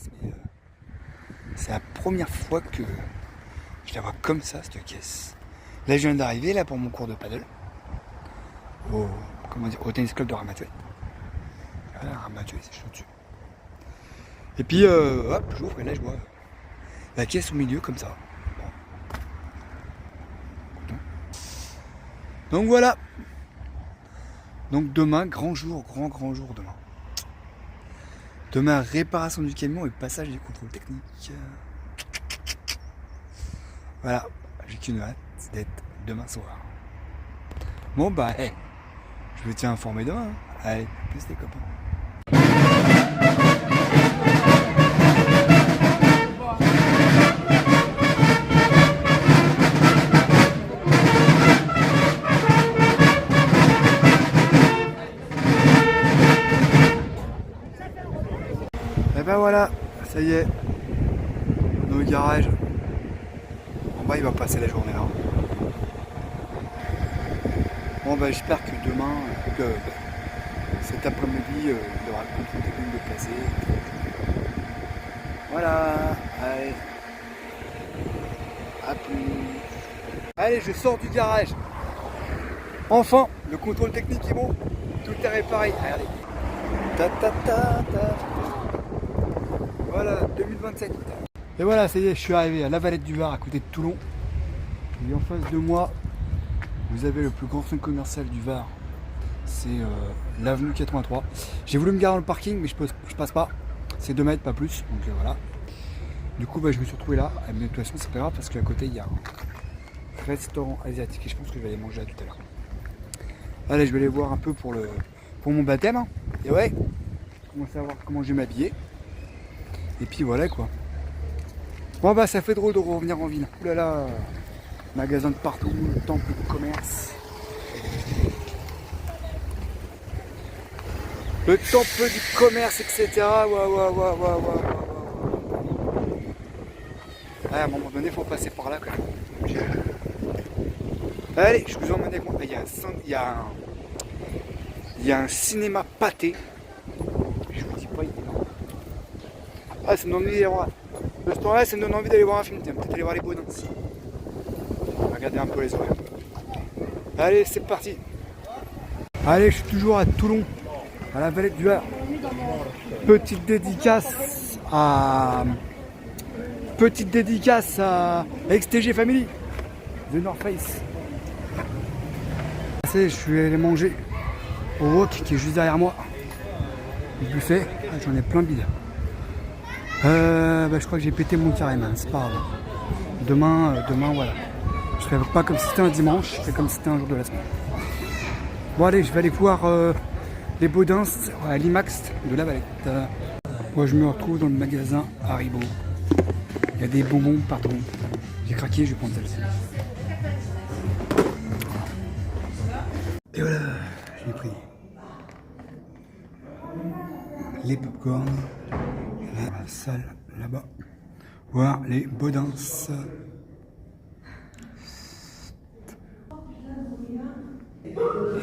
caisse, mais c'est la première fois que je la vois comme ça, cette caisse. Là, je viens d'arriver là pour mon cours de paddle au tennis club de Ramatuelle. Voilà, Ramatuelle, c'est chaud dessus. Et puis, hop, j'ouvre et là, je vois la caisse au milieu comme ça. Bon. Donc voilà. Donc demain, grand jour demain. Demain, réparation du camion et passage du contrôle technique. Voilà, j'ai qu'une hâte, c'est d'être demain soir. Bon bah, je vous tiens informé demain. Allez, plus les copains. Et ben voilà, ça y est, on est au garage. En bas, il va passer la journée là. Bon bah j'espère que demain, cet après-midi, il y aura le contrôle technique de passer. Voilà, allez. À plus. Allez, je sors du garage. Enfin, le contrôle technique est bon. Tout est réparé. Regardez. Ta ta ta ta. Voilà, 2027. Et voilà, ça y est, je suis arrivé à La Valette du Var, à côté de Toulon. Et en face de moi, vous avez le plus grand centre commercial du Var. C'est l'avenue 83. J'ai voulu me garer dans le parking, mais je passe pas. C'est 2 mètres, pas plus. Donc voilà. Du coup, bah, je me suis retrouvé là. Mais de toute façon, c'est pas grave parce qu'à côté, il y a un restaurant asiatique. Et je pense que je vais aller manger là tout à l'heure. Allez, je vais aller voir un peu pour mon baptême. Hein. Et ouais, commencer à voir comment je vais m'habiller. Et puis voilà quoi. Bon bah ça fait drôle de revenir en ville. Ouh là là, magasin de partout, le temple du commerce. Le temple du commerce, etc. Waouh. À un moment donné, il faut passer par là quand même. Allez, je vous emmène avec moi. Il y a un cinéma pâté. Je vous dis pas, il est énorme. Ah, ça me donne envie d'aller voir. De ce temps-là, ça me donne envie d'aller voir un film. Peut-être aller voir les Baudins. Regardez un peu les horaires. Allez, c'est parti. Allez, je suis toujours à Toulon, à la Valette du Var. Petite dédicace à XTG Family, The North Face. Je suis allé manger au wok qui est juste derrière moi. Le buffet, j'en ai plein le bide. Je crois que j'ai pété mon carême, hein, c'est pas grave. Demain, voilà. Je ferai pas comme si c'était un dimanche, je ferai comme si c'était un jour de la semaine. Bon allez, je vais aller voir les Baudins à l'IMAX de La Valette. Moi je me retrouve dans le magasin Haribo. Il y a des bonbons partout. J'ai craqué, je vais prendre celle-ci. Et voilà, j'ai pris les popcorn. La salle là-bas. Voir les Baudins.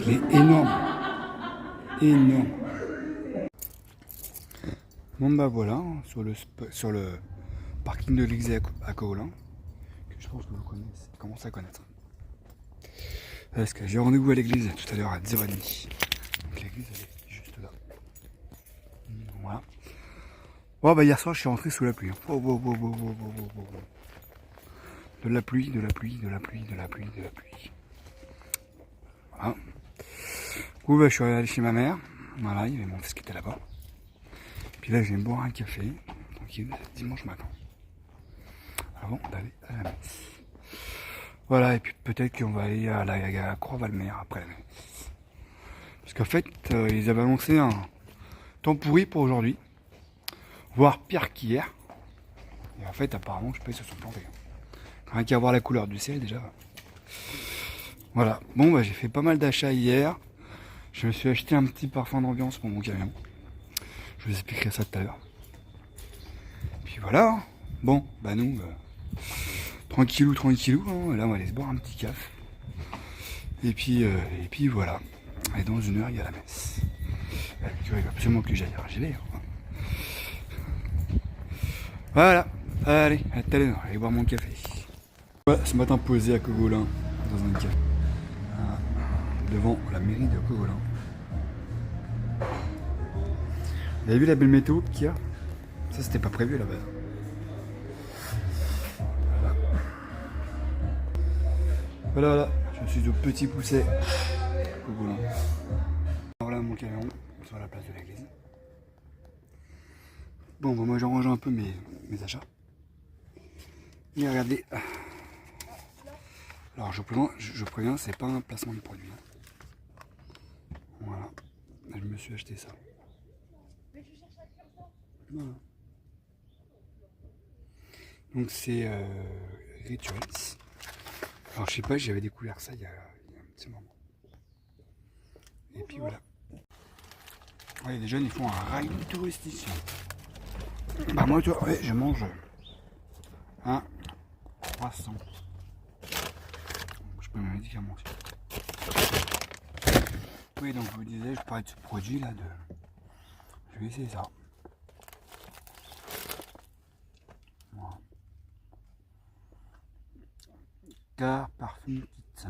Il est énorme. Bon bah voilà, sur le parking de l'Élysée à Koholin, que je pense que vous connaissez, commencez à connaître. Parce que j'ai rendez-vous à l'église tout à l'heure à 10h30. Donc l'église elle est juste là. Voilà. Bon bah hier soir je suis rentré sous la pluie. De la pluie. Voilà. Du coup bah, je suis allé chez ma mère. Voilà, il y avait mon fils qui était là-bas. Puis là je viens boire un café, tranquille, dimanche matin. Avant d'aller à la messe. Voilà, et puis peut-être qu'on va aller à la Croix-Valmer après la messe. Parce qu'en fait, ils avaient annoncé un temps pourri pour aujourd'hui. Voire pire qu'hier. Et en fait, apparemment, je sais pas, ils se sont plantés. Rien qu'à voir la couleur du ciel déjà. Voilà. Bon, bah, j'ai fait pas mal d'achats hier. Je me suis acheté un petit parfum d'ambiance pour mon camion. Je vous expliquerai ça tout à l'heure. Puis voilà. Bon, bah nous, tranquillou. Hein. Là, on va aller se boire un petit café. Et puis voilà. Et dans 1 heure, il y a la messe. Il va absolument que j'aille. J'y vais. Voilà, allez, à tout à l'heure, allez boire mon café. Voilà, ce matin posé à Cogolin, dans un café, devant la mairie de Cogolin. Vous avez vu la belle météo qu'il y a? Ça, c'était pas prévu là-bas. Voilà, voilà, je suis au Petit Pousset, Cogolin. Voilà mon camion sur la place de l'église. Bon, bah, moi j'en range un peu mes achats. Et regardez. Alors je préviens, c'est pas un placement de produit. Voilà. Je me suis acheté ça. Voilà. Donc c'est Rituals. Alors je sais pas, j'avais découvert ça il y a un petit moment. Et puis voilà. Ouais, les jeunes ils font un rail touristique. Bah moi toi, ouais, je mange un croissant. Je peux mes médicaments aussi. Oui, donc je vous disais, je parlais de ce produit là. Je vais essayer ça. Voilà. Car Parfum Kit.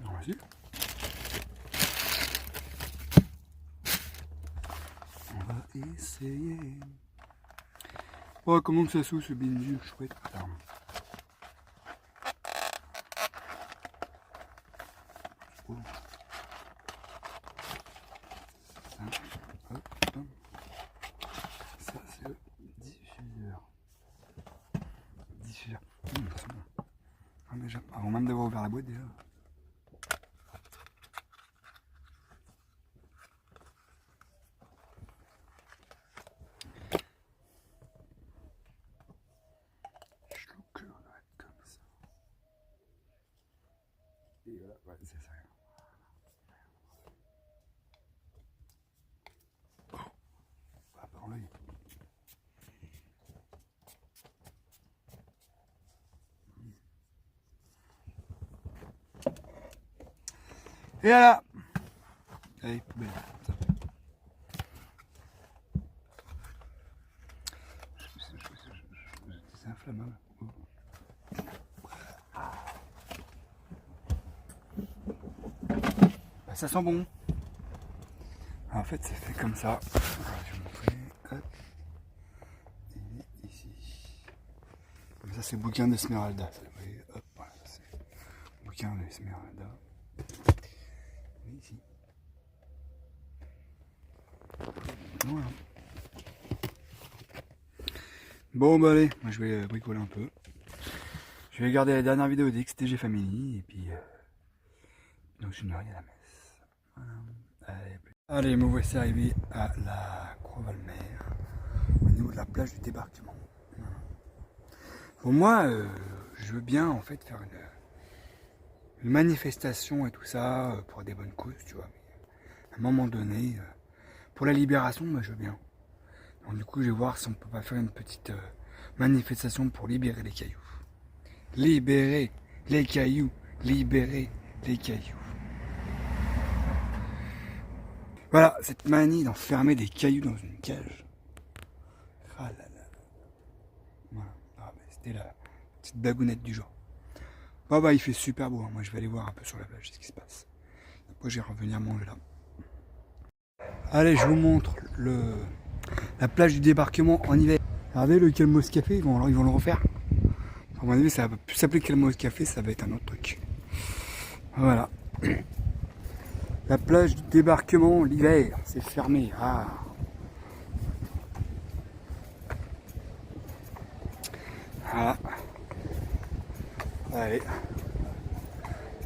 Vas-y. On va essayer. Oh, comment ça saute ce bindu chouette. Attends. Oh. Ça, c'est le diffuseur. Diffuseur. C'est bon. Ah, déjà, avant même d'avoir ouvert la boîte déjà. Je trouve que on va être comme ça. Et voilà, ouais, c'est ça. Oh, ah, par l'œil. Et voilà. Allez, poubelle. C'est inflammable. Bah, ça sent bon. En fait, c'est fait comme ça. Alors, je vais vous montrer. Hop. Et ici. Comme ça, c'est bouquin d'Esmeralda. Vous voyez, hop, voilà, c'est bouquin d'Esmeralda. Et ici. Voilà. Bon, bah allez, moi je vais bricoler un peu. Je vais garder la dernière vidéo d'XTG Family et puis donc je n'aurai à la messe. Voilà. Allez, me voici arrivé à la Croix-Valmer, au niveau de la plage du débarquement. Voilà. Pour moi, je veux bien en fait faire une manifestation et tout ça pour des bonnes causes, tu vois. Mais à un moment donné, pour la libération, moi je veux bien. Donc du coup, je vais voir si on peut pas faire une petite manifestation pour libérer les cailloux. Libérer les cailloux, libérer les cailloux. Voilà, cette manie d'enfermer des cailloux dans une cage. Ah là là. Voilà, ah, c'était la petite bagounette du jour. Bon bah il fait super beau, hein. Moi je vais aller voir un peu sur la plage ce qui se passe. Après je vais revenir manger là. Allez, je vous montre la plage du débarquement en hiver. Regardez le Calmos Café, ils vont le refaire. À mon avis, ça va plus s'appeler Calmos Café, ça va être un autre truc. Voilà. La plage du débarquement l'hiver, c'est fermé. Ah. Voilà. Allez.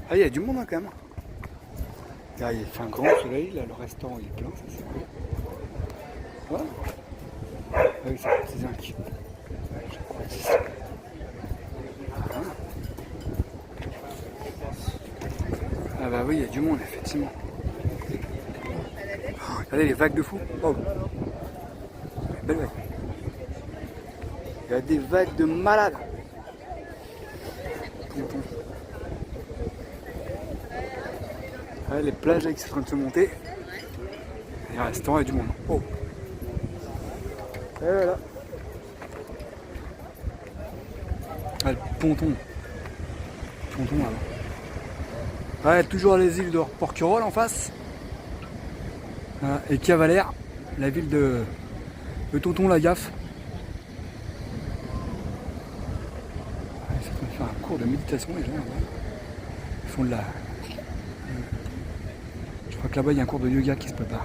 Ah, il y a du monde hein, quand même. Là, il fait un grand soleil, là, le restaurant il est plein, ça c'est cool. Voilà. Ah oui, c'est 5. Ah bah oui, il y a du monde, effectivement. Oh, regardez les vagues de fou. Oh. Belle vague. Il y a des vagues de malades. Ah, les plages là, qui sont en train de se monter. Il y a un restaurant et du monde. Oh. Et voilà. Ah, le ponton. Ponton là-bas. Ouais, toujours les îles de Porquerolles en face. Voilà. Et Cavalère, la ville de Tonton Lagaffe. Ils sont en train de faire un cours de méditation les gens là-bas. Ils font de la... Je crois que là-bas il y a un cours de yoga qui se prépare.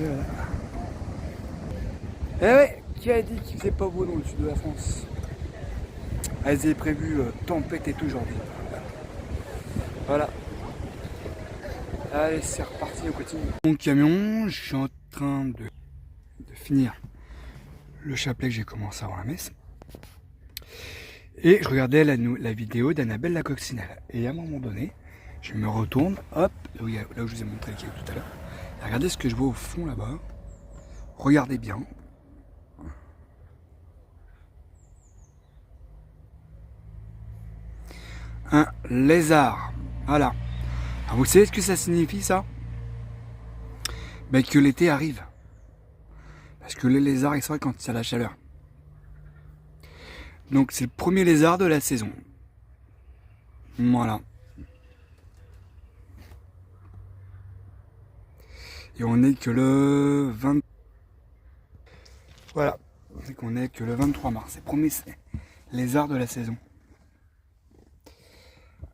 Et voilà. Eh ouais, qui a dit qu'il faisait pas beau dans le sud de la France? Elles avaient prévu tempête et tout aujourd'hui. Voilà. Allez, c'est reparti, on continue. Mon camion, je suis en train de finir le chapelet que j'ai commencé avant la messe. Et je regardais la vidéo d'Annabelle la coccinelle. Et à un moment donné, je me retourne, hop, là où je vous ai montré le caillou tout à l'heure. Regardez ce que je vois au fond là-bas. Regardez bien. Un lézard. Voilà. Alors vous savez ce que ça signifie ça? Ben, que l'été arrive. Parce que les lézards ils sortent quand il y a la chaleur. Donc c'est le premier lézard de la saison. Voilà. Et on est que le 20... Voilà. C'est qu'on est que le 23 mars. C'est le premier lézard de la saison.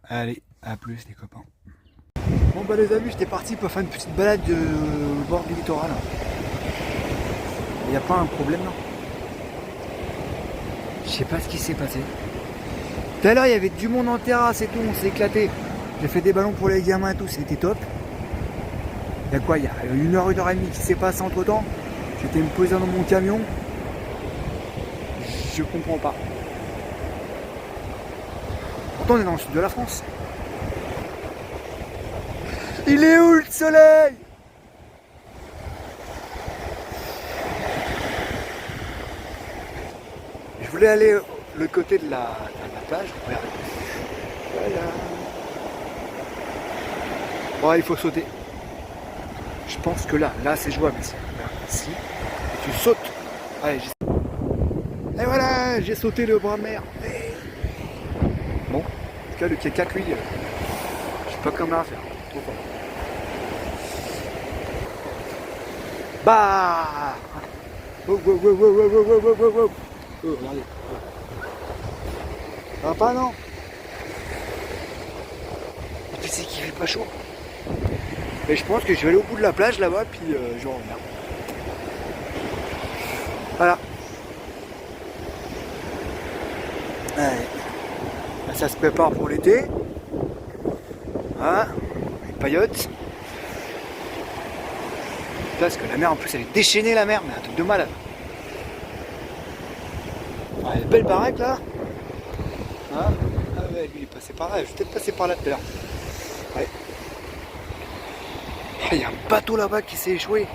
Allez, à plus les copains. Bon bah les amis, j'étais parti pour faire une petite balade au bord du littoral. Il n'y a pas un problème là. Je sais pas ce qui s'est passé. Tout à l'heure il y avait du monde en terrasse et tout, on s'est éclaté. J'ai fait des ballons pour les gamins et tout, c'était top. Il y a quoi? Il y a 1h, 1h30 qui s'est passé entre temps. J'étais me poser dans mon camion. Je comprends pas. Pourtant on est dans le sud de la France. Il est où le soleil? Je voulais aller le côté de la plage. Regardez. Voilà. Bon, il faut sauter. Je pense que là c'est jouable ici. Là, ici, tu sautes. Allez, et voilà, j'ai sauté le bras de mer. Bon, en tout cas le caca lui, je sais pas comment faire. Trop fort. Bah! Oh, oh, oh, oh, oh, oh, oh, oh, oh, oh. Oh, regardez. Ça va pas, non? Et puis c'est qu'il fait pas chaud. Mais je pense que je vais aller au bout de la plage là-bas, puis je reviens. Voilà. Allez. Là, ça se prépare pour l'été. Hein? Les paillotes. Parce que la mer en plus elle est déchaînée la mer, mais un truc de malade. Ah, elle est belle baraque là. Hein? Ah ouais, lui il est passé par là, je vais peut-être passer par là tout à l'heure. Ouais. Ah, il y a un bateau là-bas qui s'est échoué.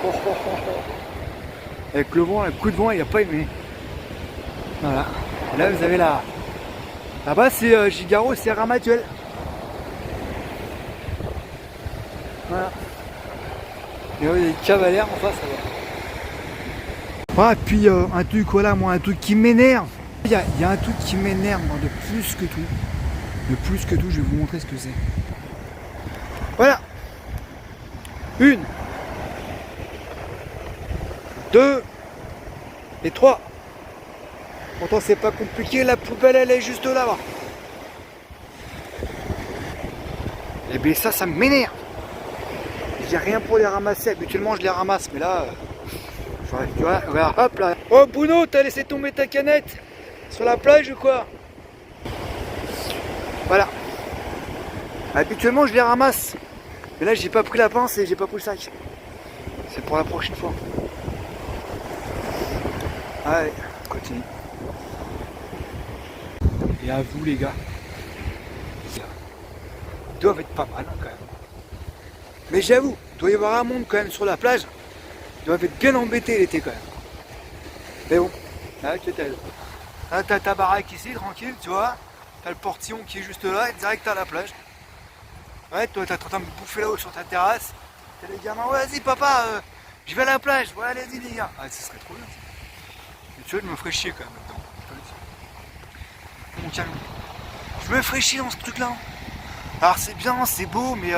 Oh, oh, oh, oh. Avec le vent, un coup de vent, il n'a pas aimé. Voilà. Et là vous avez la... Là-bas c'est Gigaro, c'est Ramatuelle. Voilà. Et il y a des cavalières en face là-bas. Ah, puis un truc, voilà, moi, un truc qui m'énerve. Il y a un truc qui m'énerve, moi, de plus que tout. De plus que tout, je vais vous montrer ce que c'est. Voilà. 1, 2 et 3. Pourtant, c'est pas compliqué, la poubelle, elle est juste là-bas. Et bien, ça m'énerve. J'ai rien pour les ramasser, habituellement je les ramasse, mais là, tu vois, regarde, hop là. Oh Bruno, t'as laissé tomber ta canette sur la plage ou quoi? Voilà. Habituellement je les ramasse, mais là j'ai pas pris la pince et j'ai pas pris le sac. C'est pour la prochaine fois. Allez, on continue. Et à vous les gars, ils doivent être pas mal quand même. Mais j'avoue, il doit y avoir un monde quand même sur la plage. Ils doivent être bien embêtés l'été quand même. Mais bon, là t'as ta baraque ici, tranquille, tu vois. T'as le portillon qui est juste là, et direct à la plage. Ouais, toi t'es en train de bouffer là-haut sur ta terrasse. T'as les gamins, ouais, vas-y papa, je vais à la plage, ouais, allez-y les gars. Ah, ce serait trop bien. Mais tu vois, je me ferais chier quand même là-dedans. Mon calme. Je me ferais chier dans ce truc-là. Alors c'est bien, c'est beau, mais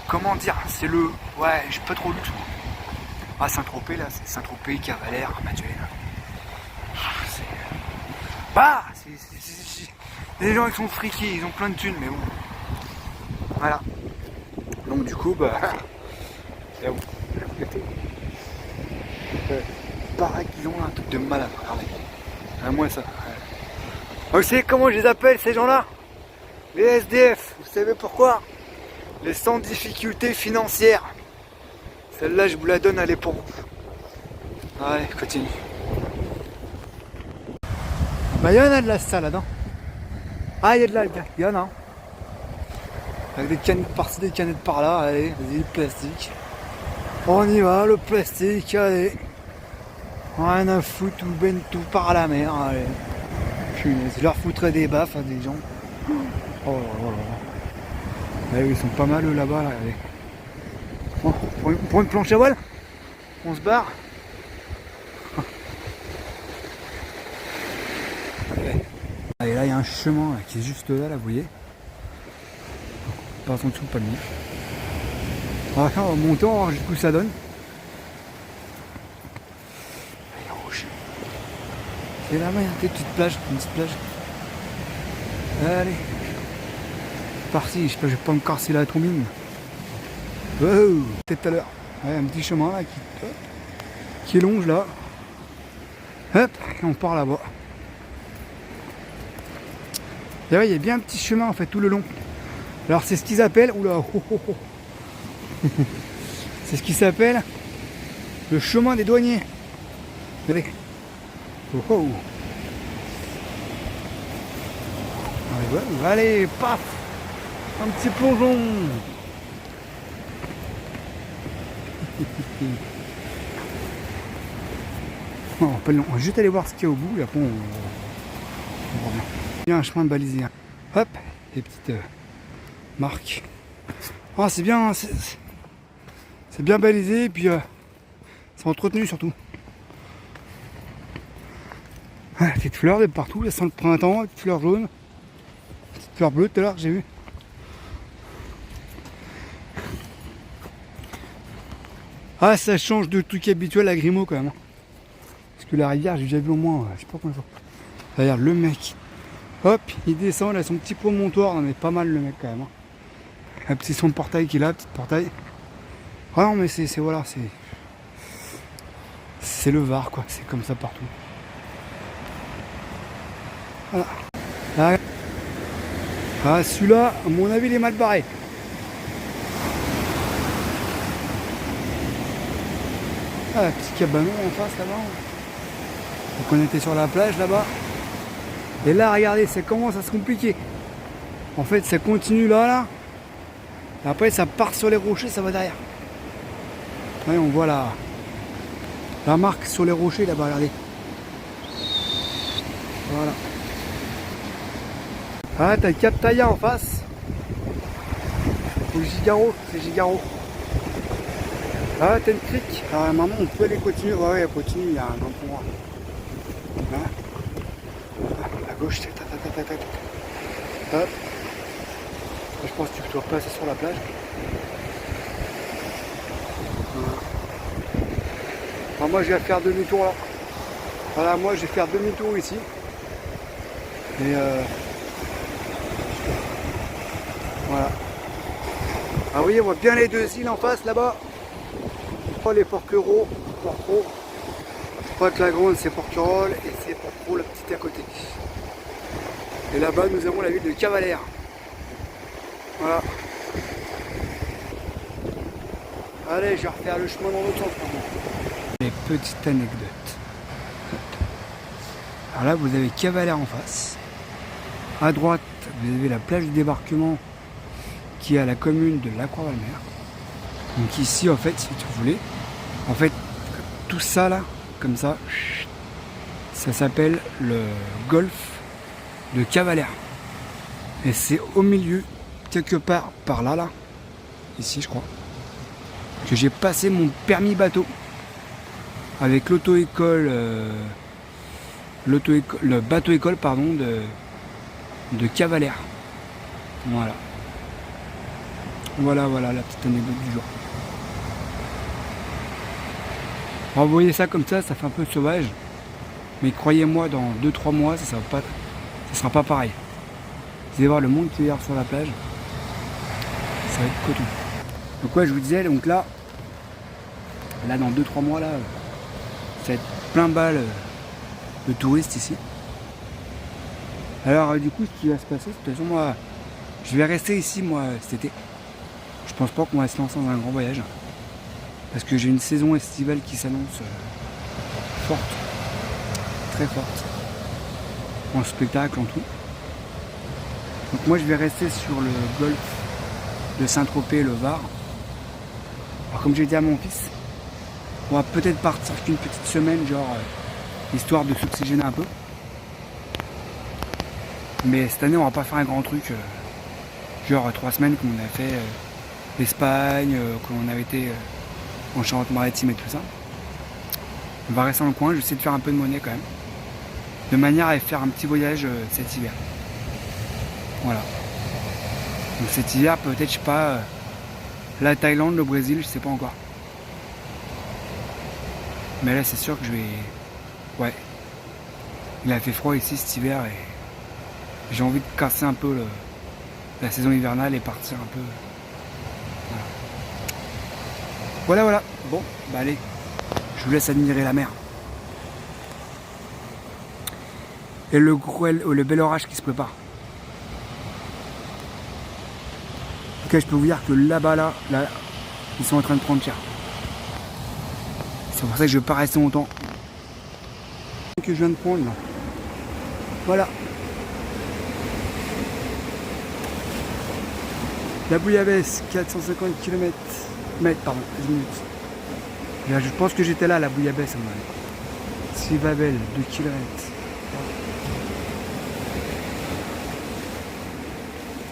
comment dire, c'est le... Ouais, j'ai pas trop le tout. Ah, Saint-Tropez là, c'est Saint-Tropez, Cavalère, Armatuel. C'est... Bah, les gens ils sont friqués, ils ont plein de thunes, mais bon. Voilà. Donc du coup, bah... C'est là où pareil qu'ils ont un truc de malade, regardez. À moi ça. Vous savez comment je les appelle ces gens-là? Les SDF. Vous savez pourquoi? Les sans difficultés financières. Celle-là, je vous la donne, elle est pour vous. Allez, continue. Bah, il y en a de la salle là-dedans. Ah, il y a de l'algue. Il y en a. Avec des canettes par-ci, des canettes par-là. Allez, vas-y, le plastique. On y va, le plastique, allez. Rien à foutre, ou ben tout par la mer, allez. Punaise, je leur foutrais des baffes à des gens. Oh là là. Allez, ils sont pas mal eux là-bas, là, allez. Bon, pour une planche à voile, on se barre. Allez, là il y a un chemin là, qui est juste là, vous voyez. Passe en dessous le palmier. On va monter, on va voir jusqu'où ça donne. Allez, rouge. Et là-bas il y a une petite plage, Allez. Parti, je sais pas, je vais pas me casser la trombine. Oh, peut-être tout à l'heure. Ouais, un petit chemin là qui longe là. Hop, et on part là-bas. Et ouais, il y a bien un petit chemin en fait tout le long. Alors c'est ce qu'ils appellent. Oula, c'est ce qui s'appelle le chemin des douaniers. Allez. Allez, paf. Un petit plongeon. On va juste aller voir ce qu'il y a au bout et après on revient. Il y a un chemin balisé. Hop, les petites marques. Ah, c'est bien, c'est bien balisé et puis c'est entretenu surtout. Ah, petites fleurs de partout, là sent le printemps, petites fleurs jaunes, petites fleurs bleues tout à l'heure que j'ai vu. Ah, ça change de truc habituel à Grimaud quand même. Parce que la rivière, j'ai déjà vu au moins, je sais pas combien de fois. Regarde le mec. Hop, il descend, il a son petit promontoire, on est pas mal le mec quand même. Un petit son de portail qu'il a, petit portail. Ah non mais c'est voilà, c'est le Var quoi, c'est comme ça partout. Voilà. Là, ah celui-là, à mon avis, il est mal barré. Ah, la petite cabanon en face là-bas. Donc on était sur la plage là-bas. Et là, regardez, ça commence à se compliquer. En fait, ça continue là. Et après, ça part sur les rochers, ça va derrière. Ouais, on voit la marque sur les rochers là-bas, regardez. Voilà. Ah, t'as le Cap Taïa en face. Au Gigaro, c'est Gigaro. Ah, t'as une crique. Alors, maman, on peut aller continuer. Ouais, elle continue, il y a un endroit. Voilà. À gauche, c'est hop. Je pense que tu dois passer sur la plage. Voilà. Alors moi, je vais faire demi-tour là. Voilà, moi, je vais faire demi-tour ici. Et voilà. Ah oui, on voit bien les deux îles en face là-bas. Les Porquerolles, je crois que la grande c'est Porquerolles et c'est Porquerolles la petite à côté. Et là-bas nous avons la ville de Cavalère. Voilà. Allez, je vais refaire le chemin dans l'autre sens maintenant. Et petite anecdote. Alors là vous avez Cavalère en face. À droite vous avez la plage du débarquement qui est à la commune de La Croix-Valmer. Donc ici en fait si tu voulais, en fait tout ça là, comme ça s'appelle le golfe de Cavalère. Et c'est au milieu, quelque part par là, ici je crois. que j'ai passé mon permis bateau avec l'auto-école, le bateau-école pardon de Cavalère. Voilà. Voilà la petite anecdote du jour. Alors, vous voyez ça comme ça fait un peu sauvage. Mais croyez-moi, dans 2-3 mois, ça sera pas pareil. Vous allez voir le monde qui est sur la plage. Ça va être coton. Donc ouais, je vous disais, donc là dans 2-3 mois, là, ça va être plein balle de touristes ici. Alors du coup, ce qui va se passer, de toute façon, moi, je vais rester ici, moi, cet été. Je pense pas qu'on va se lancer dans un grand voyage. Parce que j'ai une saison estivale qui s'annonce forte. Très forte. En spectacle, en tout. Donc moi, je vais rester sur le golfe de Saint-Tropez, le Var. Alors comme j'ai dit à mon fils, on va peut-être partir qu'une petite semaine, genre histoire de s'oxygéner un peu. Mais cette année on va pas faire un grand truc, genre 3 semaines comme on a fait l'Espagne, quand on avait été en Charente-Maritime et tout ça. On va rester dans le coin, je vais essayer de faire un peu de monnaie quand même. De manière à faire un petit voyage cet hiver. Voilà. Donc cet hiver peut-être, je sais pas, la Thaïlande, le Brésil, je sais pas encore. Mais là c'est sûr que je vais... Ouais. Il a fait froid ici cet hiver et j'ai envie de casser un peu la saison hivernale et partir un peu. Voilà. Bon, bah allez, je vous laisse admirer la mer. Et le bel orage qui se prépare. En tout cas, je peux vous dire que là-bas, là, ils sont en train de prendre cher. C'est pour ça que je ne vais pas rester longtemps. Que je viens de prendre là. Voilà. La Bouillabaisse, 450 km. Pardon, 10 minutes. Là, je pense que j'étais là, la Bouillabaisse, à mon avis. Sivabel, 2 km.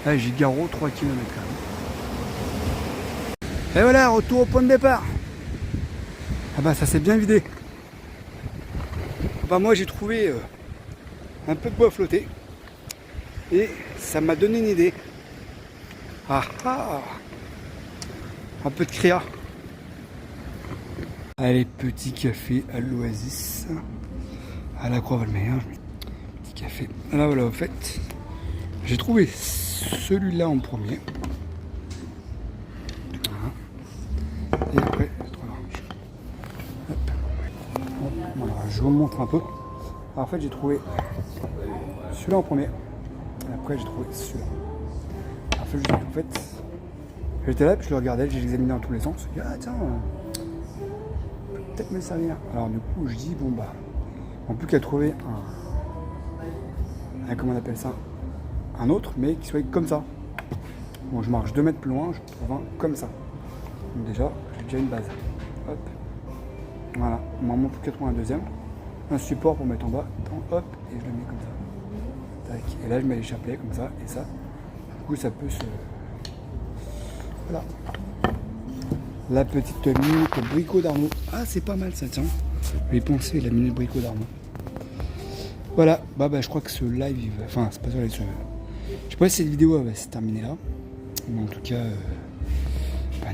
Là, Gigaro, 3 km quand même. Et voilà, retour au point de départ. Ah bah ça s'est bien vidé. Bah moi j'ai trouvé un peu de bois flotté. Et ça m'a donné une idée. Un peu de créa. Allez, petit café à l'Oasis. À la Croix-Valmer. Petit café. Là voilà, au fait, j'ai trouvé celui-là en premier. Et après, voilà, je vous montre un peu. Alors, en fait, j'ai trouvé celui-là en premier. Et après, j'ai trouvé celui-là. En fait, j'étais là, puis je le regardais, j'ai examiné dans tous les sens. Je me dis, ah tiens, peut-être me servir. Alors, du coup, je dis, bon bah, en plus qu'à trouver comment on appelle ça, un autre, mais qui soit comme ça. Bon, je marche 2 mètres plus loin, je trouve un comme ça. Donc déjà, j'ai déjà une base. Hop. Voilà. Il m'en manque plus qu'à trouver un deuxième. Un support pour mettre en bas. Hop. Et je le mets comme ça. Tac. Et là, je mets les chapelets comme ça. Et ça. Du coup, ça peut se... Voilà. La petite minute bricot d'Arnaud. Ah, c'est pas mal ça, tiens. Je vais penser, la minute bricot d'Arnaud. Voilà. Bah, je crois que ce live... Enfin, c'est pas ça. Je sais pas si cette vidéo va se terminer là. Mais en tout cas...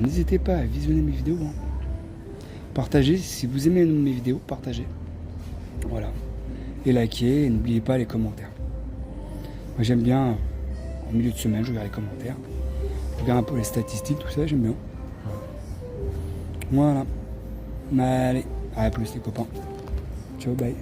n'hésitez pas à visionner mes vidéos. Partagez, si vous aimez mes vidéos, partagez. Voilà. Et likez, et n'oubliez pas les commentaires. Moi j'aime bien, en milieu de semaine, je regarde les commentaires. Je regarde un peu les statistiques, tout ça, j'aime bien. Voilà. Allez, à plus les copains. Ciao, bye.